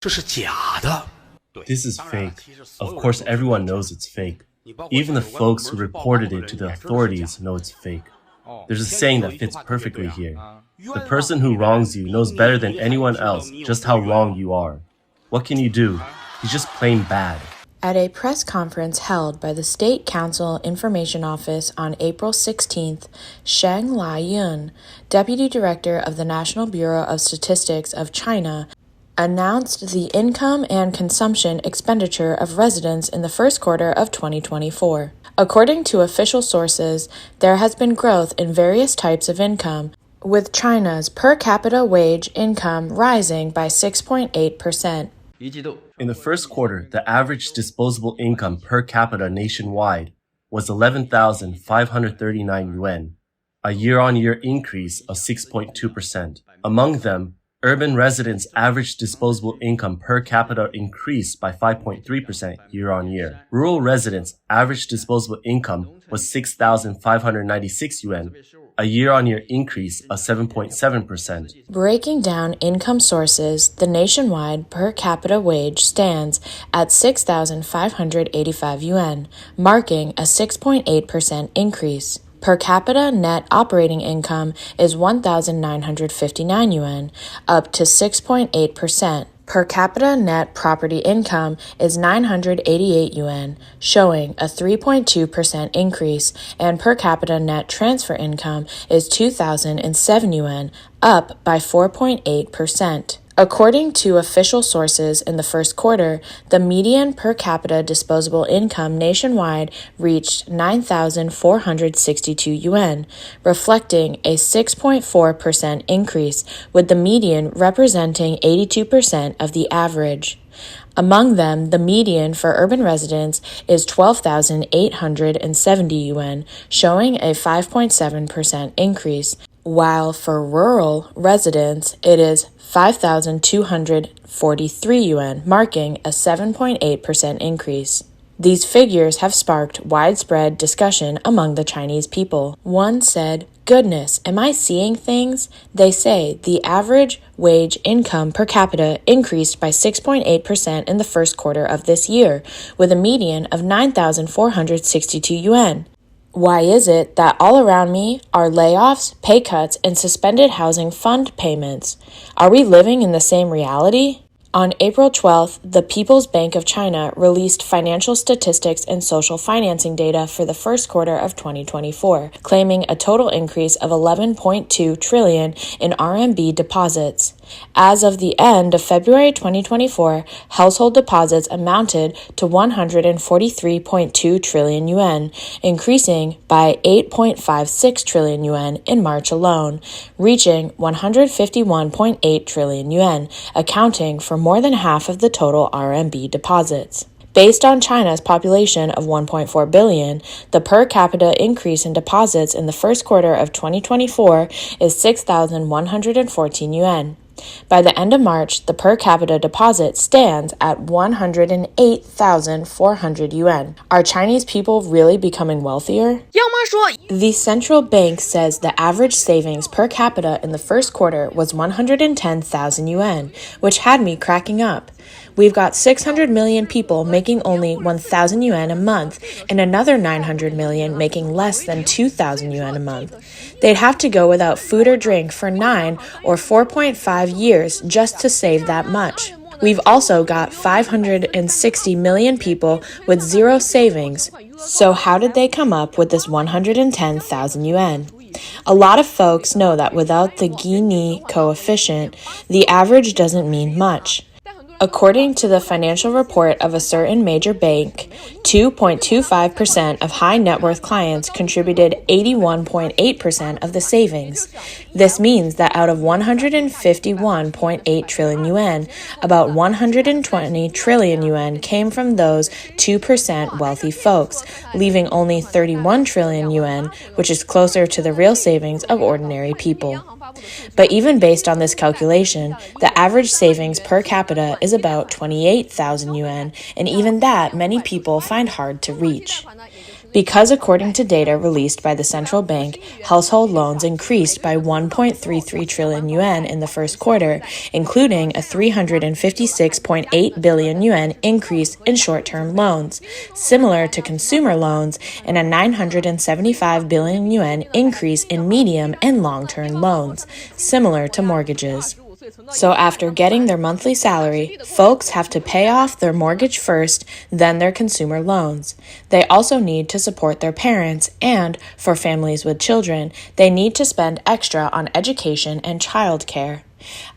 This is fake. Of course, everyone knows it's fake. Even the folks who reported it to the authorities know it's fake. There's a saying that fits perfectly here. The person who wrongs you knows better than anyone else just how wrong you are. What can you do? He's just plain bad. At a press conference held by the State Council Information Office on April 16th, Sheng Lai-yun, Deputy Director of the National Bureau of Statistics of China, announced the income and consumption expenditure of residents in the first quarter of 2024. According to official sources, there has been growth in various types of income, with China's per capita wage income rising by 6.8%. In the first quarter, the average disposable income per capita nationwide was 11,539 yuan, a year-on-year increase of 6.2%. Among them, urban residents' average disposable income per capita increased by 5.3% year-on-year. Rural residents' average disposable income was 6,596 yuan, a year-on-year increase of 7.7%. Breaking down income sources, the nationwide per capita wage stands at 6,585 yuan, marking a 6.8% increase. Per capita net operating income is 1,959 yuan, up to 6.8%. Per capita net property income is 988 yuan, showing a 3.2% increase, and per capita net transfer income is 2,007 yuan, up by 4.8%. According to official sources in the first quarter, the median per capita disposable income nationwide reached 9,462 yuan, reflecting a 6.4% increase, with the median representing 82% of the average. Among them, the median for urban residents is 12,870 yuan, showing a 5.7% increase, while for rural residents, it is 5,243 yuan, marking a 7.8% increase. These figures have sparked widespread discussion among the Chinese people. One said, "Goodness, am I seeing things?" They say the average wage income per capita increased by 6.8% in the first quarter of this year, with a median of 9,462 yuan. Why is it that all around me are layoffs, pay cuts, and suspended housing fund payments? Are we living in the same reality? On April 12th, the People's Bank of China released financial statistics and social financing data for the first quarter of 2024, claiming a total increase of 11.2 trillion in RMB deposits. As of the end of February 2024, household deposits amounted to 143.2 trillion yuan, increasing by 8.56 trillion yuan in March alone, reaching 151.8 trillion yuan, accounting for more than half of the total RMB deposits. Based on China's population of 1.4 billion, the per capita increase in deposits in the first quarter of 2024 is 6,114 yuan. By the end of March, the per capita deposit stands at 108,400 yuan. Are Chinese people really becoming wealthier? The central bank says the average savings per capita in the first quarter was 110,000 yuan, which had me cracking up. We've got 600 million people making only 1,000 yuan a month, and another 900 million making less than 2,000 yuan a month. They'd have to go without food or drink for 9 or 4.5 years just to save that much. We've also got 560 million people with zero savings. So how did they come up with this 110,000 yuan? A lot of folks know that without the Gini coefficient, the average doesn't mean much. According to the financial report of a certain major bank, 2.25% of high net worth clients contributed 81.8% of the savings. This means that out of 151.8 trillion yuan, about 120 trillion yuan came from those 2% wealthy folks, leaving only 31 trillion yuan, which is closer to the real savings of ordinary people. But even based on this calculation, the average savings per capita is about 28,000 yuan, and even that many people find hard to reach. Because according to data released by the central bank, household loans increased by 1.33 trillion yuan in the first quarter, including a 356.8 billion yuan increase in short-term loans, similar to consumer loans, and a 975 billion yuan increase in medium and long-term loans, similar to mortgages. So after getting their monthly salary, folks have to pay off their mortgage first, then their consumer loans. They also need to support their parents, and, for families with children, they need to spend extra on education and childcare.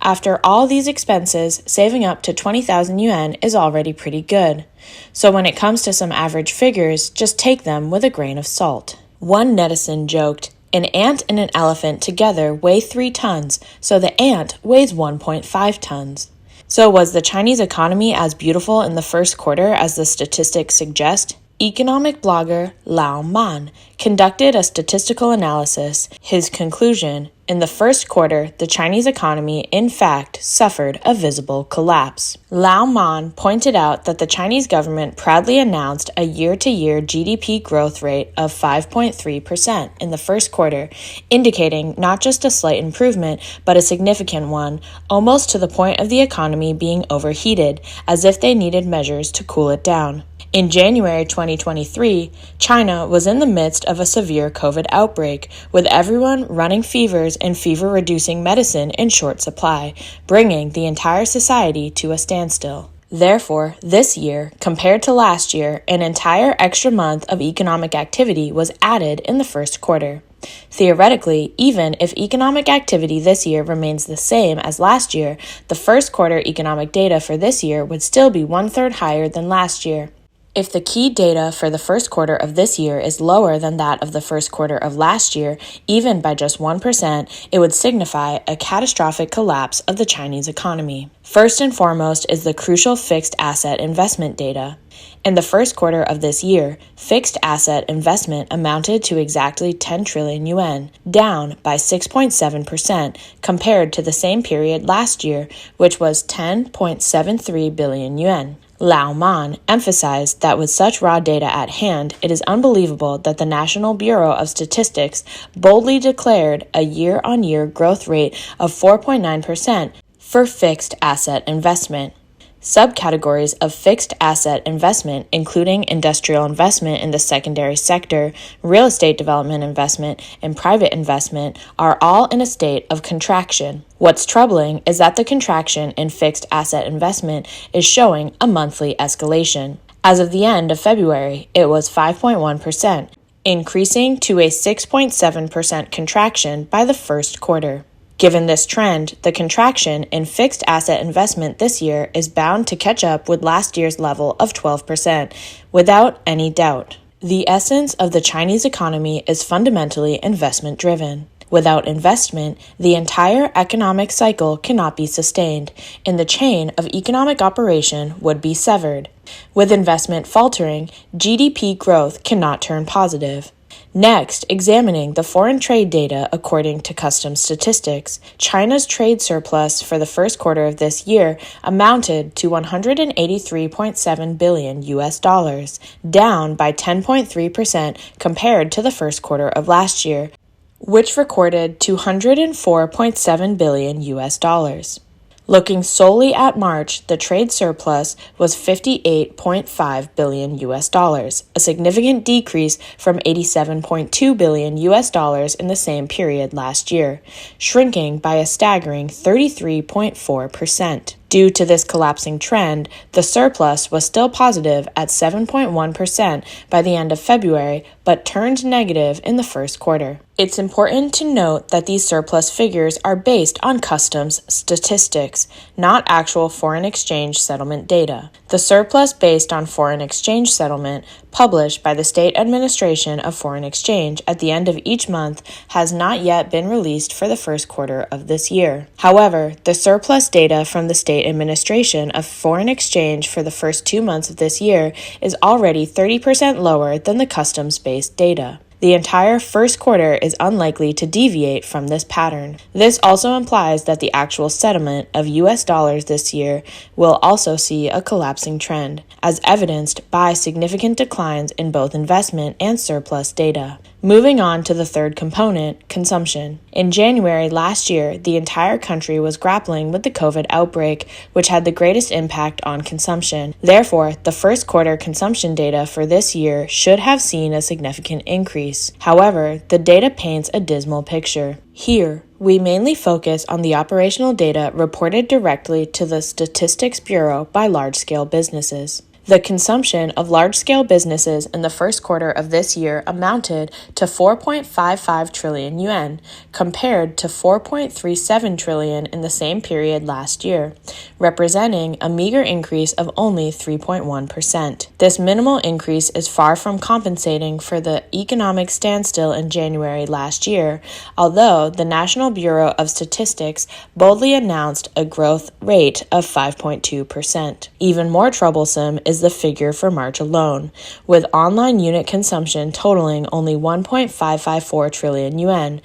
After all these expenses, saving up to 20,000 yuan is already pretty good. So when it comes to some average figures, just take them with a grain of salt. One netizen joked, "An ant and an elephant together weigh 3 tons, so the ant weighs 1.5 tons. So was the Chinese economy as beautiful in the first quarter as the statistics suggest? Economic blogger Lao Man conducted a statistical analysis. His conclusion, in the first quarter, the Chinese economy in fact suffered a visible collapse. Lao Man pointed out that the Chinese government proudly announced a year-to-year GDP growth rate of 5.3% in the first quarter, indicating not just a slight improvement, but a significant one, almost to the point of the economy being overheated, as if they needed measures to cool it down. In January 2023, China was in the midst of a severe COVID outbreak, with everyone running fevers and fever-reducing medicine in short supply, bringing the entire society to a standstill. Therefore, this year, compared to last year, an entire extra month of economic activity was added in the first quarter. Theoretically, even if economic activity this year remains the same as last year, the first quarter economic data for this year would still be 1/3 higher than last year. If the key data for the first quarter of this year is lower than that of the first quarter of last year, even by just 1%, it would signify a catastrophic collapse of the Chinese economy. First and foremost is the crucial fixed asset investment data. In the first quarter of this year, fixed asset investment amounted to exactly 10 trillion yuan, down by 6.7% compared to the same period last year, which was 10.73 billion yuan. Lao Man emphasized that with such raw data at hand, it is unbelievable that the National Bureau of Statistics boldly declared a year-on-year growth rate of 4.9% for fixed asset investment. Subcategories of fixed asset investment, including industrial investment in the secondary sector, real estate development investment, and private investment, are all in a state of contraction. What's troubling is that the contraction in fixed asset investment is showing a monthly escalation. As of the end of February, it was 5.1%, increasing to a 6.7% contraction by the first quarter. Given this trend, the contraction in fixed asset investment this year is bound to catch up with last year's level of 12%, without any doubt. The essence of the Chinese economy is fundamentally investment-driven. Without investment, the entire economic cycle cannot be sustained, and the chain of economic operation would be severed. With investment faltering, GDP growth cannot turn positive. Next, examining the foreign trade data according to customs statistics, China's trade surplus for the first quarter of this year amounted to 183.7 billion US dollars, down by 10.3% compared to the first quarter of last year, which recorded 204.7 billion US dollars. Looking solely at March, the trade surplus was 58.5 billion US dollars, a significant decrease from 87.2 billion US dollars in the same period last year, shrinking by a staggering 33.4%. Due to this collapsing trend, the surplus was still positive at 7.1% by the end of February, but turned negative in the first quarter. It's important to note that these surplus figures are based on customs statistics, not actual foreign exchange settlement data. The surplus based on foreign exchange settlement, published by the State Administration of Foreign Exchange at the end of each month, has not yet been released for the first quarter of this year. However, the surplus data from the State Administration of Foreign Exchange for the first 2 months of this year is already 30% lower than the customs-based data. The entire first quarter is unlikely to deviate from this pattern. This also implies that the actual settlement of US dollars this year will also see a collapsing trend, as evidenced by significant declines in both investment and surplus data. Moving on to the third component, consumption. In January last year, the entire country was grappling with the COVID outbreak, which had the greatest impact on consumption. Therefore, the first quarter consumption data for this year should have seen a significant increase. However, the data paints a dismal picture. Here, we mainly focus on the operational data reported directly to the Statistics Bureau by large-scale businesses. The consumption of large-scale businesses in the first quarter of this year amounted to 4.55 trillion yuan, compared to 4.37 trillion in the same period last year, representing a meager increase of only 3.1%. This minimal increase is far from compensating for the economic standstill in January last year, although the National Bureau of Statistics boldly announced a growth rate of 5.2%. Even more troublesome is the figure for March alone, with online unit consumption totaling only 1.554 trillion yuan,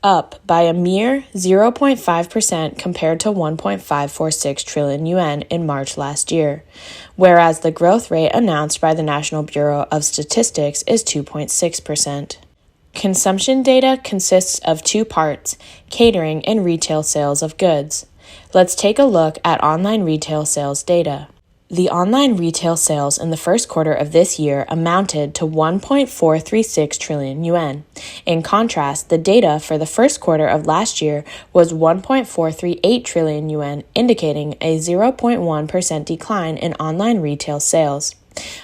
up by a mere 0.5% compared to 1.546 trillion yuan in March last year, whereas the growth rate announced by the National Bureau of Statistics is 2.6%. Consumption data consists of two parts, catering and retail sales of goods. Let's take a look at online retail sales data. The online retail sales in the first quarter of this year amounted to 1.436 trillion yuan. In contrast, the data for the first quarter of last year was 1.438 trillion yuan, indicating a 0.1% decline in online retail sales.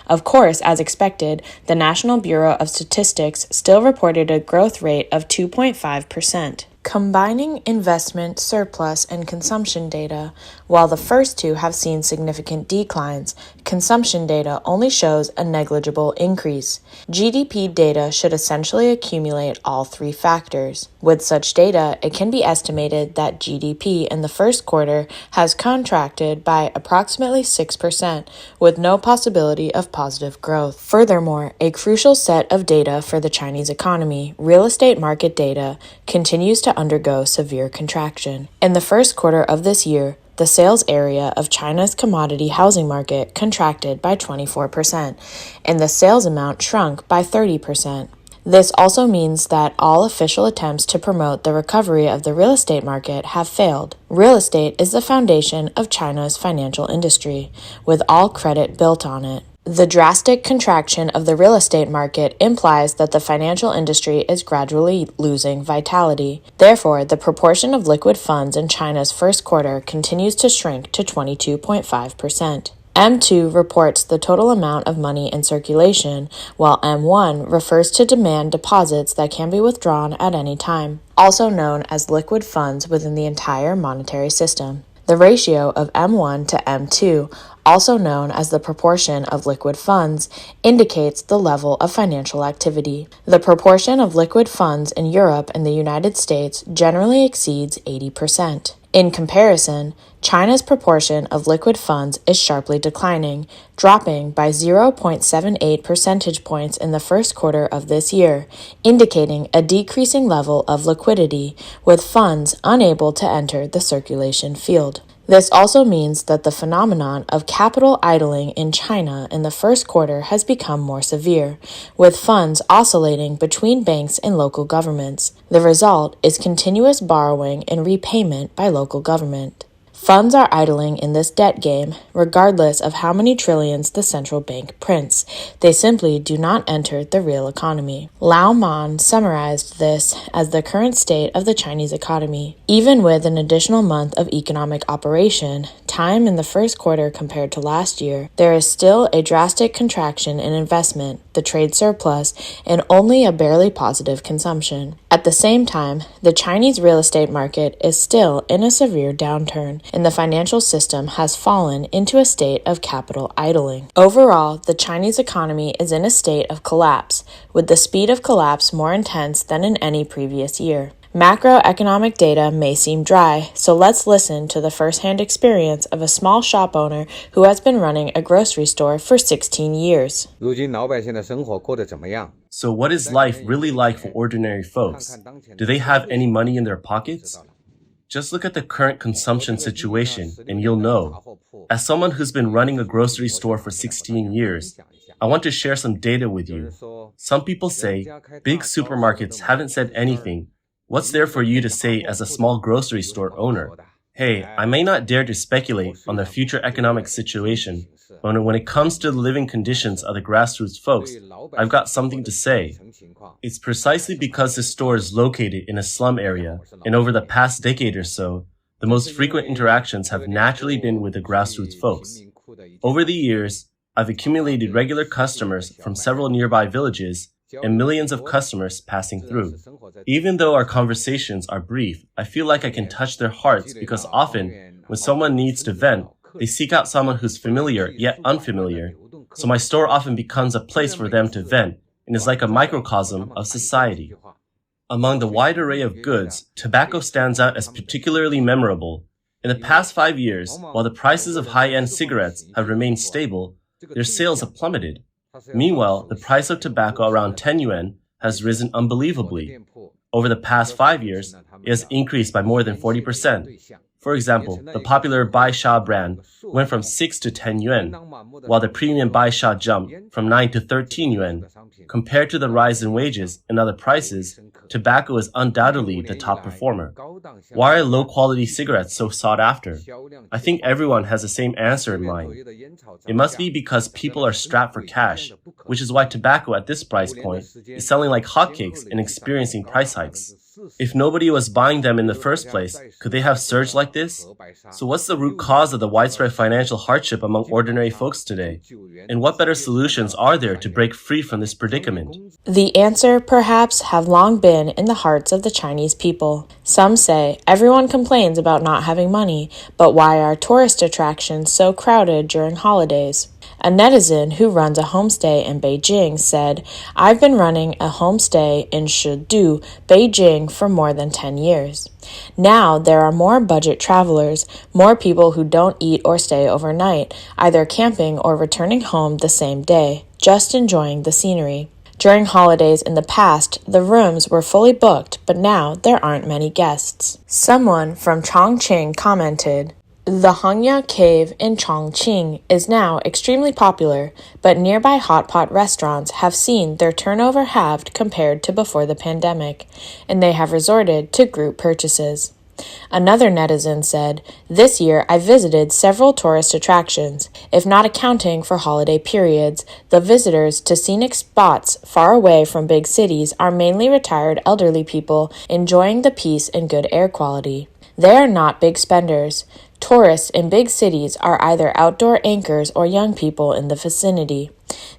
Of course, as expected, the National Bureau of Statistics still reported a growth rate of 2.5%. Combining investment, surplus, and consumption data, while the first two have seen significant declines, consumption data only shows a negligible increase. GDP data should essentially accumulate all three factors. With such data, it can be estimated that GDP in the first quarter has contracted by approximately 6%, with no possibility of positive growth. Furthermore, a crucial set of data for the Chinese economy, real estate market data, continues to undergo severe contraction. In the first quarter of this year, the sales area of China's commodity housing market contracted by 24%, and the sales amount shrunk by 30%. This also means that all official attempts to promote the recovery of the real estate market have failed. Real estate is the foundation of China's financial industry, with all credit built on it. The drastic contraction of the real estate market implies that the financial industry is gradually losing vitality. Therefore, the proportion of liquid funds in China's first quarter continues to shrink to 22.5%. M2 reports the total amount of money in circulation, while M1 refers to demand deposits that can be withdrawn at any time, also known as liquid funds within the entire monetary system. The ratio of M1 to M2, also known as the proportion of liquid funds, indicates the level of financial activity. The proportion of liquid funds in Europe and the United States generally exceeds 80%. In comparison, China's proportion of liquid funds is sharply declining, dropping by 0.78 percentage points in the first quarter of this year, indicating a decreasing level of liquidity, with funds unable to enter the circulation field. This also means that the phenomenon of capital idling in China in the first quarter has become more severe, with funds oscillating between banks and local governments. The result is continuous borrowing and repayment by local government. Funds are idling in this debt game, regardless of how many trillions the central bank prints. They simply do not enter the real economy. Lao Man summarized this as the current state of the Chinese economy. Even with an additional month of economic operation, time in the first quarter compared to last year, there is still a drastic contraction in investment, the trade surplus, and only a barely positive consumption. At the same time, the Chinese real estate market is still in a severe downturn, and the financial system has fallen into a state of capital idling. Overall, the Chinese economy is in a state of collapse, with the speed of collapse more intense than in any previous year. Macroeconomic data may seem dry, so let's listen to the first-hand experience of a small shop owner who has been running a grocery store for 16 years. 如今老百姓的生活过得怎么样？ So what is life really like for ordinary folks? Do they have any money in their pockets? Just look at the current consumption situation and you'll know. As someone who's been running a grocery store for 16 years, I want to share some data with you. Some people say big supermarkets haven't said anything. What's there for you to say as a small grocery store owner? Hey, I may not dare to speculate on the future economic situation, but when it comes to the living conditions of the grassroots folks, I've got something to say. It's precisely because this store is located in a slum area, and over the past decade or so, the most frequent interactions have naturally been with the grassroots folks. Over the years, I've accumulated regular customers from several nearby villages and millions of customers passing through. Even though our conversations are brief, I feel like I can touch their hearts because often, when someone needs to vent, they seek out someone who's familiar yet unfamiliar. So my store often becomes a place for them to vent and is like a microcosm of society. Among the wide array of goods, tobacco stands out as particularly memorable. In the past 5 years, while the prices of high-end cigarettes have remained stable, their sales have plummeted. Meanwhile, the price of tobacco around 10 yuan has risen unbelievably. Over the past 5 years, it has increased by more than 40%. For example, the popular Bai Sha brand went from 6 to 10 yuan, while the premium Bai Sha jumped from 9 to 13 yuan. Compared to the rise in wages and other prices, tobacco is undoubtedly the top performer. Why are low-quality cigarettes so sought after? I think everyone has the same answer in mind. It must be because people are strapped for cash, which is why tobacco at this price point is selling like hotcakes and experiencing price hikes. If nobody was buying them in the first place, could they have surged like this? So what's the root cause of the widespread financial hardship among ordinary folks today? And what better solutions are there to break free from this predicament? The answer, perhaps, have long been in the hearts of the Chinese people. Some say, everyone complains about not having money, but why are tourist attractions so crowded during holidays? A netizen who runs a homestay in Beijing said, I've been running a homestay in Shidu, Beijing for more than 10 years. Now there are more budget travelers, more people who don't eat or stay overnight, either camping or returning home the same day, just enjoying the scenery. During holidays in the past, the rooms were fully booked, but now there aren't many guests. Someone from Chongqing commented, the Hangya Cave in Chongqing is now extremely popular, but nearby hot pot restaurants have seen their turnover halved compared to before the pandemic, and they have resorted to group purchases. Another netizen said, this year I visited several tourist attractions. If not accounting for holiday periods, the visitors to scenic spots far away from big cities are mainly retired elderly people enjoying the peace and good air quality. They are not big spenders. Tourists in big cities are either outdoor anchors or young people in the vicinity.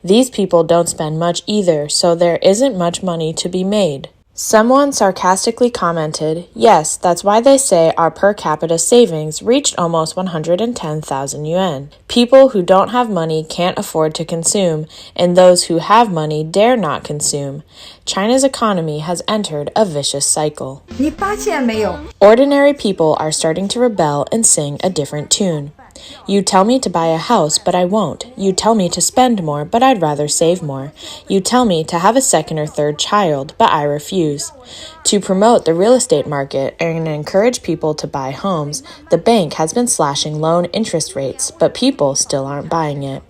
These people don't spend much either, so there isn't much money to be made. Someone sarcastically commented, yes, that's why they say our per capita savings reached almost 110,000 yuan. People who don't have money can't afford to consume, and those who have money dare not consume. China's economy has entered a vicious cycle. 你发现没有？ Ordinary people are starting to rebel and sing a different tune. You tell me to buy a house, but I won't. You tell me to spend more, but I'd rather save more. You tell me to have a second or third child, but I refuse. To promote the real estate market and encourage people to buy homes, the bank has been slashing loan interest rates, but people still aren't buying it.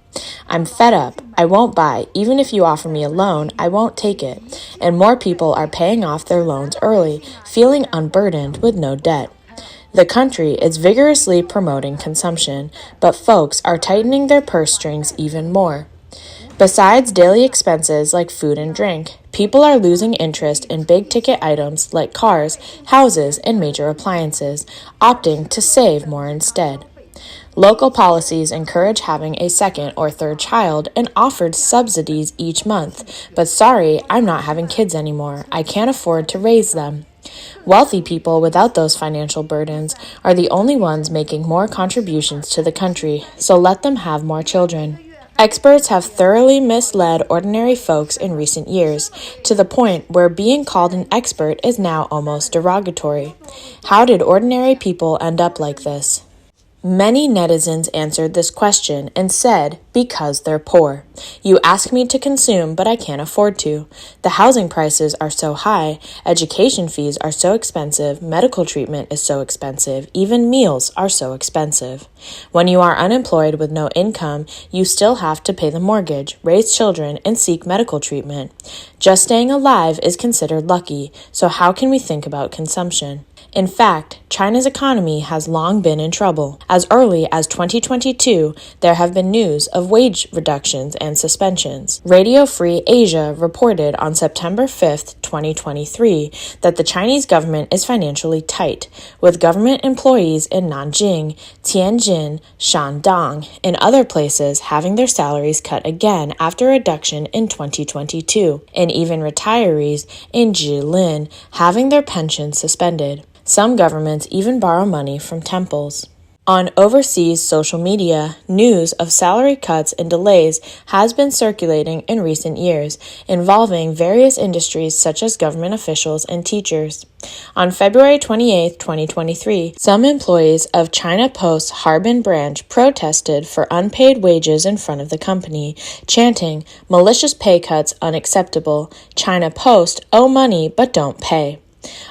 I'm fed up. I won't buy. Even if you offer me a loan, I won't take it. And more people are paying off their loans early, feeling unburdened with no debt. The country is vigorously promoting consumption, but folks are tightening their purse strings even more. Besides daily expenses like food and drink, people are losing interest in big-ticket items like cars, houses, and major appliances, opting to save more instead. Local policies encourage having a second or third child and offered subsidies each month, but sorry, I'm not having kids anymore. I can't afford to raise them. Wealthy people without those financial burdens are the only ones making more contributions to the country, so let them have more children. Experts have thoroughly misled ordinary folks in recent years, to the point where being called an expert is now almost derogatory. How did ordinary people end up like this? Many netizens answered this question and said, because they're poor. You ask me to consume, but I can't afford to. The housing prices are so high, education fees are so expensive, medical treatment is so expensive, even meals are so expensive. When you are unemployed with no income, you still have to pay the mortgage, raise children, and seek medical treatment. Just staying alive is considered lucky, so how can we think about consumption? In fact, China's economy has long been in trouble. As early as 2022, there have been news of wage reductions and suspensions. Radio Free Asia reported on September 5, 2023, that the Chinese government is financially tight, with government employees in Nanjing, Tianjin, Shandong, and other places having their salaries cut again after a reduction in 2022, and even retirees in Jilin having their pensions suspended. Some governments even borrow money from temples. On overseas social media, news of salary cuts and delays has been circulating in recent years, involving various industries such as government officials and teachers. On February 28, 2023, some employees of China Post's Harbin branch protested for unpaid wages in front of the company, chanting, "Malicious pay cuts unacceptable. China Post owe money but don't pay."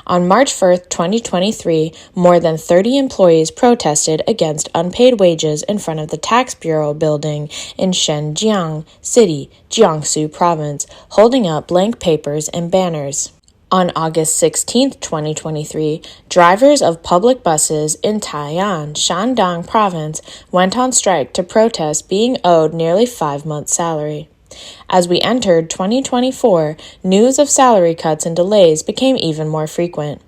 On March 1st, 2023, more than 30 employees protested against unpaid wages in front of the Tax Bureau building in Shenzhen City, Jiangsu Province, holding up blank papers and banners. On August 16, 2023, drivers of public buses in Tai'an, Shandong Province, went on strike to protest being owed nearly 5 months' salary. As we entered 2024, news of salary cuts and delays became even more frequent.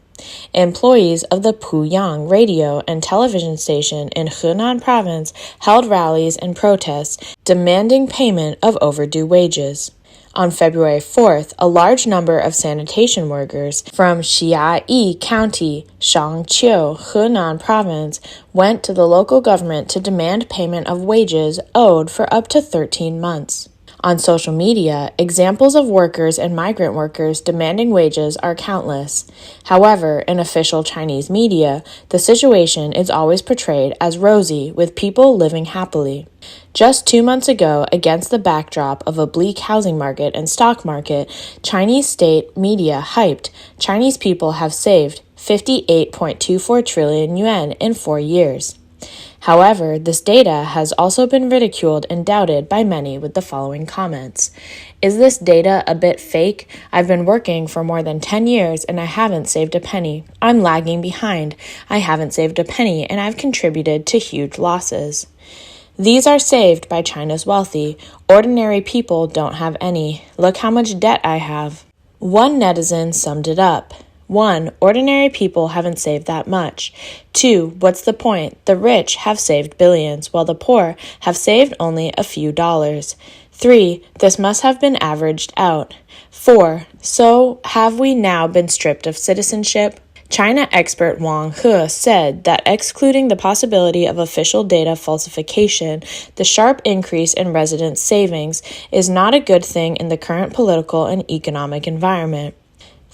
Employees of the Puyang radio and television station in Henan Province held rallies and protests demanding payment of overdue wages. On February 4th, a large number of sanitation workers from Xiayi County, Shangqiu, Henan Province, went to the local government to demand payment of wages owed for up to 13 months. On social media, examples of workers and migrant workers demanding wages are countless. However, in official Chinese media, the situation is always portrayed as rosy, with people living happily. Just 2 months ago, against the backdrop of a bleak housing market and stock market, Chinese state media hyped Chinese people have saved 58.24 trillion yuan in 4 years. However, this data has also been ridiculed and doubted by many with the following comments. Is this data a bit fake? I've been working for more than 10 years and I haven't saved a penny. I'm lagging behind. I haven't saved a penny and I've contributed to huge losses. These are saved by China's wealthy. Ordinary people don't have any. Look how much debt I have. One netizen summed it up. 1. Ordinary people haven't saved that much. 2. What's the point? The rich have saved billions, while the poor have saved only a few dollars. 3. This must have been averaged out. 4. So have we now been stripped of citizenship? China expert Wang He said that excluding the possibility of official data falsification, the sharp increase in resident savings is not a good thing in the current political and economic environment.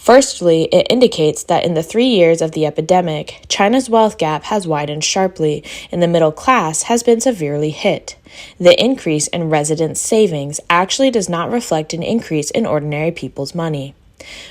Firstly, it indicates that in the 3 years of the epidemic, China's wealth gap has widened sharply, and the middle class has been severely hit. The increase in resident savings actually does not reflect an increase in ordinary people's money.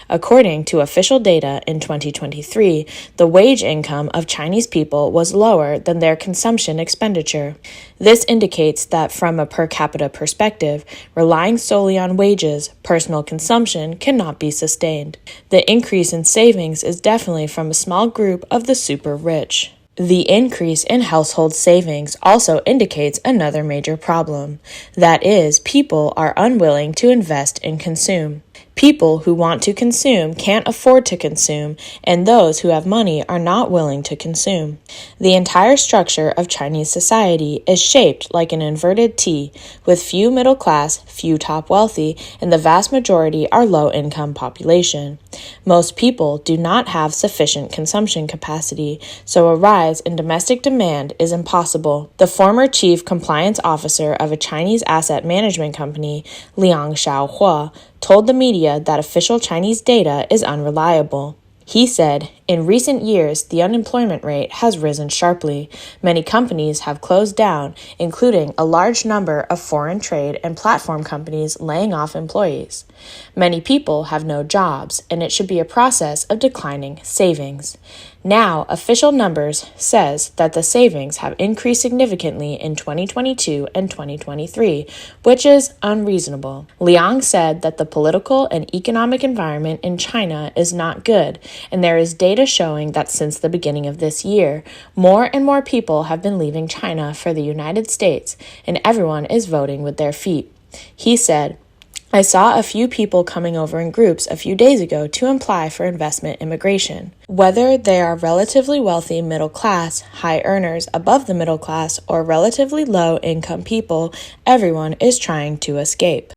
According to official data in 2023, the wage income of Chinese people was lower than their consumption expenditure. This indicates that from a per capita perspective, relying solely on wages, personal consumption cannot be sustained. The increase in savings is definitely from a small group of the super rich. The increase in household savings also indicates another major problem. That is, people are unwilling to invest and consume. People who want to consume can't afford to consume, and those who have money are not willing to consume. The entire structure of Chinese society is shaped like an inverted T, with few middle class, few top wealthy, and the vast majority are low-income population. Most people do not have sufficient consumption capacity, so a rise in domestic demand is impossible. The former chief compliance officer of a Chinese asset management company, Liang Xiaohua, told the media that official Chinese data is unreliable. He said, In recent years, the unemployment rate has risen sharply. Many companies have closed down, including a large number of foreign trade and platform companies laying off employees. Many people have no jobs, and it should be a process of declining savings. Now, official numbers says that the savings have increased significantly in 2022 and 2023, which is unreasonable. Liang said that the political and economic environment in China is not good, and there is data showing that since the beginning of this year, more and more people have been leaving China for the United States, and everyone is voting with their feet. He said, I saw a few people coming over in groups a few days ago to apply for investment immigration. Whether they are relatively wealthy middle class, high earners above the middle class, or relatively low income people, everyone is trying to escape.